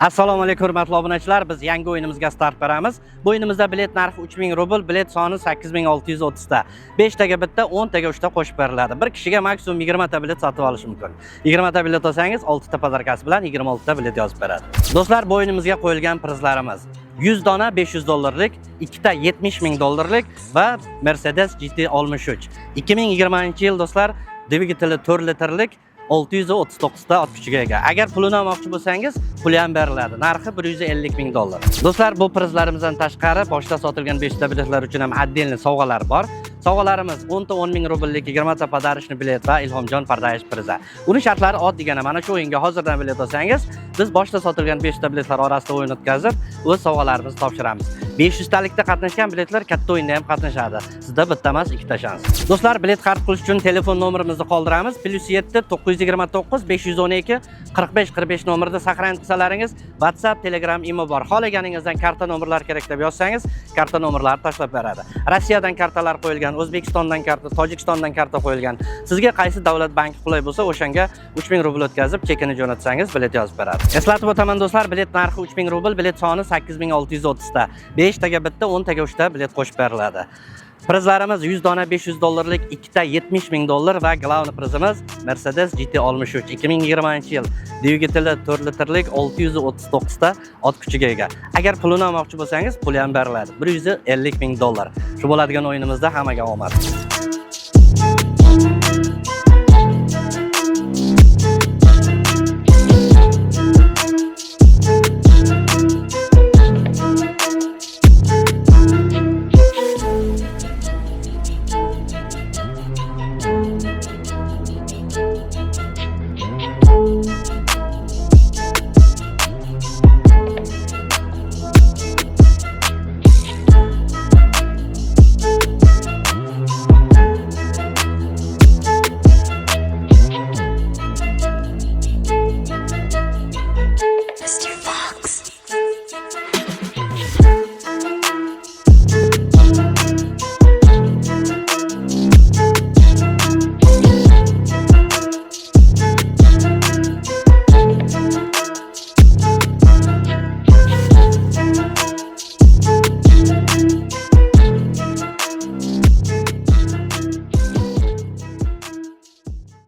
Assalomu alaykum hurmatli obunachilar, biz yangi o'yinimizga start beramiz. Bu o'yinimizda bilet narxi 3000 rubl, bilet soni 8630 ta. 5 taga bitta, 10 taga 3 ta qo'shib beriladi. Bir kishiga maksimum 20 ta bilet sotib olish mumkin. 20 ta bilet olsangiz 6 ta pazarkasi bilan 26 ta bilet yozib beradi. Do'stlar, bu o'yinimizga qo'yilgan prizlarimiz 100 dona $500, 2 ta $70,000 va Mercedes GT 63. 2020-yil do'stlar, dvigateli 4 litrlik 639 ta ot kuchiga ega. Agar pulini olmoqchi bo'lsangiz, puli ham beriladi. Narxi $150,000. Do'stlar, bu prizlarimizdan tashqari boshda sotilgan 5 ta biletlar uchun ham отдельный sovg'alar bor. Sovg'alarimiz 10 ta 10,000 rubllik 20 ta podarishni bilet va Ilhomjon Pardayev prizi. Uning shartlari oddiygina mana shu o'yinga hozirdan bilet olsangiz, biz boshda sotilgan 5 ta biletlar orasida o'yin o'tkazib, o'z sovg'alarimizni topshiramiz. 500 talikda qatnashgan biletlar katta o'yinda ham qatnashadi. Sizda bitta emas, ikkita shans. Do'stlar, bilet xarid qilish uchun telefon nomerimizni qoldiramiz. +7 929 512 45 45 nomerida saqlanib qilsalaringiz, WhatsApp, Telegram, Imo bor. Xohlaganingizdan karta nomerlar kerak deb yozsangiz, karta nomerlarini tashlab beradi. Rossiyadan kartalar qo'yilgan, O'zbekistondan karta, Tojikistondan karta qo'yilgan. Sizga qaysi davlat banki qulay bo'lsa, o'shanga 3000 rubl o'tkazib, chekini jo'natsangiz, bilet yozib beradi. Eslatib o'taman do'stlar, bilet narxi 3000 rubl, bilet soni 8630 ta. 5 taga bitta, 10 taga 3 ta bilet qo'shib beriladi. Prizlarimiz 100 dona $500, 2 ta $70,000 va glavni prizimiz Mercedes GT 63. 2020-yil dvigateli 4 litrlik 639 ta ot kuchiga ega. Agar pulini olmoqchi bo'lsangiz, puli ham beriladi. $150,000. Shu bo'ladigan o'yinimizda hammaga omad.